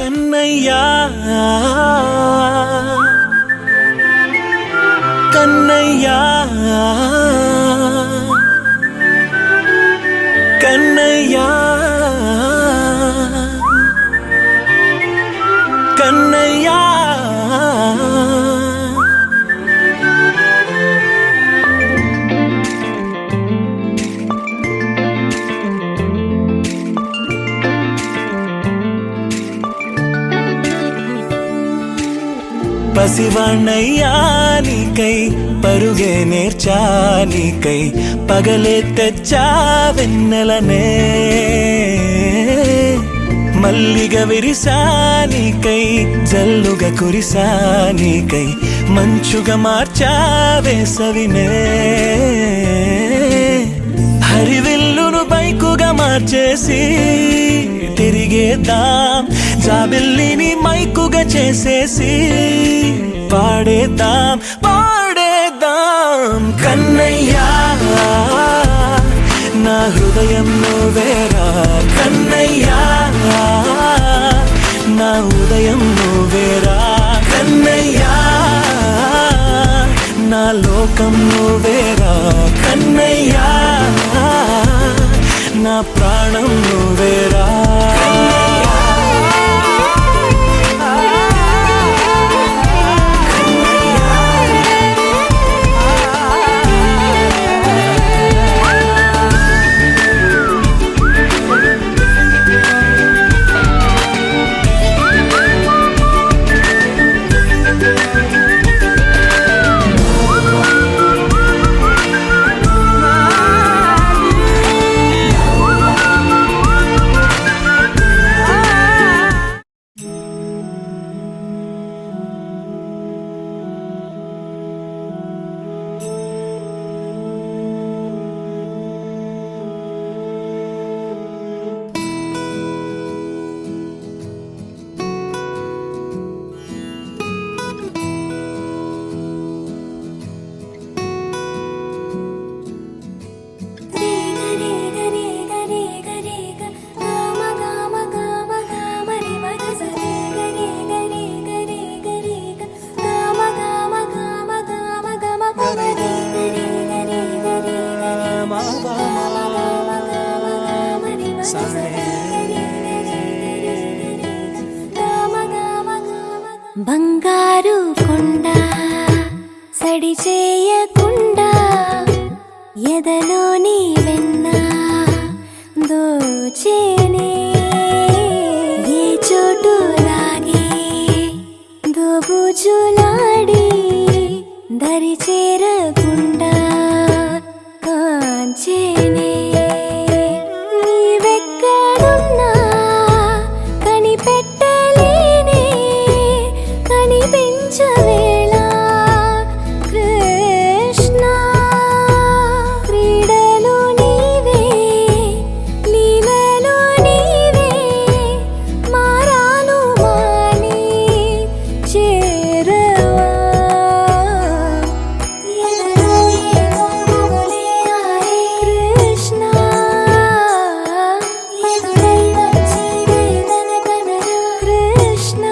కన్నయ్యా కన్నయ్యా కన్నయ్యా కన్నయ్యా పసివాణ్ణయ్యా నీకై పరుగే నేర్చా నీకై పగలే తెచ్చా వెన్నెలనే మల్లిగ విరిసా నీకై జల్లుగా కురిసా నీకై మంచుగా మార్చా వేసవినే హరివిల్లును బైకుగా మార్చేసి తిరిగేద్దాం జాబిల్లిని మైకుగా చేసేసి పాడేద్దాం పాడేద్దాం కన్నయ్యా నా హృదయం నువ్వేరా కన్నయ్యా నా ఉదయం నువ్వేరా కన్నయ్యా నా లోకం నువ్వేరా కన్నయ్యా నా ప్రాణం నువ్వేరా బంగారు కొండ సడి చేయకుండా ఎదలోని వెన్న దోచేనే ఏ చోటు లాగే దోబుజులాడి దరి చేరకుండా కాంచేనే నీవెక్కడున్నా కనిపెట్టలేనే కనిపించవేళ కృష్ణ క్రీడలు నీవే లీలలు నీవే మారాను మాని చేరవా ఎదలో ఏదో మొగలే ఆరే కృష్ణ ఎదురై వచ్చి వేదన కనరా కృష్ణ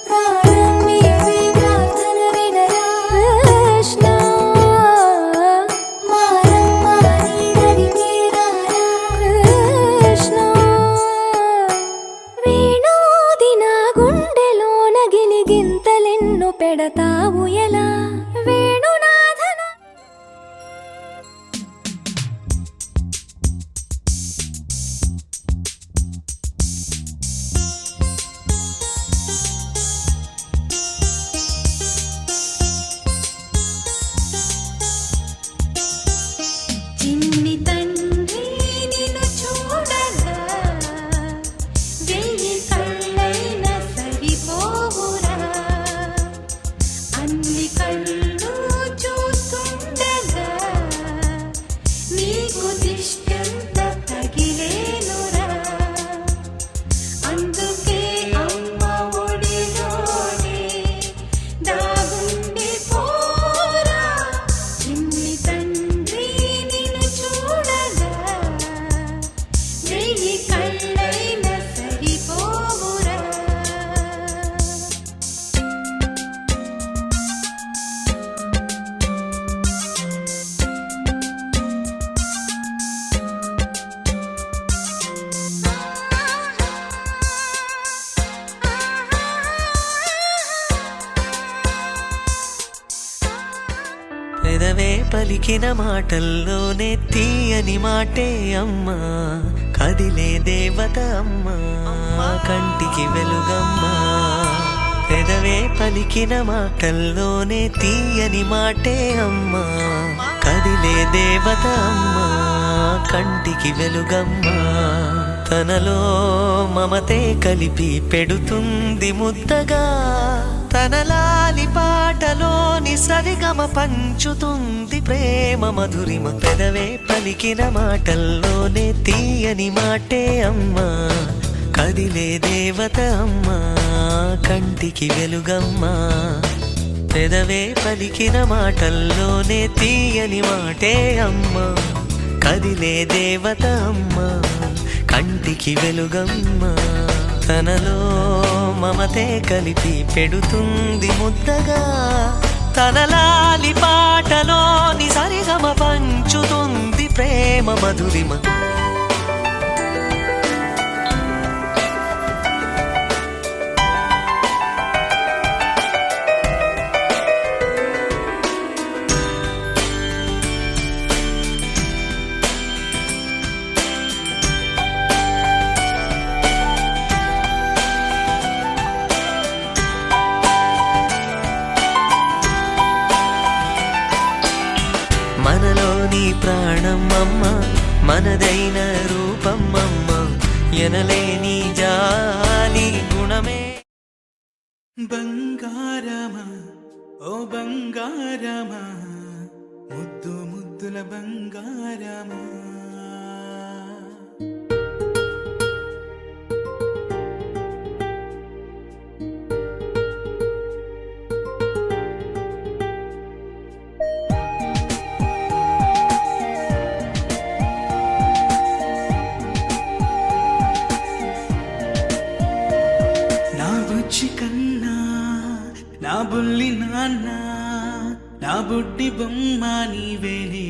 ప్రాణం నీవే ప్రార్థన వినరా కృష్ణ మారం మాని దరికి రారా కృష్ణ వేణోది నా గుండెలోన గిలిగింతలెన్ను పెడతావు ఎలా వేణునాథన చిన్ని తండ్రి నిన్ను చూడగా వెయ్యి కళ్ళైన సరిపోవురా అన్ని కళ్ళు పలికిన మాటల్లోనే తీయని మాటే అమ్మా, కదిలే దేవత అమ్మా, కంటికి వెలుగమ్మా. పెదవే పలికిన మాటల్లోనే తీయని మాటే అమ్మా, కదిలే దేవత అమ్మా, కంటికి వెలుగమ్మా. తనలో మమతే కలిపి పెడుతుంది ముద్దగా, తన లాలి పాటలోని సరిగమ పంచుతుంది ప్రేమ మధురిమ. పెదవే పలికిన మాటల్లోనే తీయని మాటే అమ్మా, కదిలే దేవత అమ్మా, కంటికి వెలుగమ్మా. పెదవే పలికిన మాటల్లోనే తీయని మాటే అమ్మా, కదిలే దేవత అమ్మా, కంటికి వెలుగమ్మా. తనలో మమతే కలిపి పెడుతుంది ముద్దగా, తన లాలి పాటలోని సరిగమ పంచుతుంది ప్రేమ మధురిమ. మనలోని ప్రాణం అమ్మ, మనదైన రూపం అమ్మ, ఎనలేని జాలి గుణమే. బంగారమా ఓ బంగారమా, ముద్దు ముద్దుల బంగారమా. నా బుజ్జి కన్నా నా బుల్లి నాన్న, నా బుడ్డి బొమ్మ నీవేలే.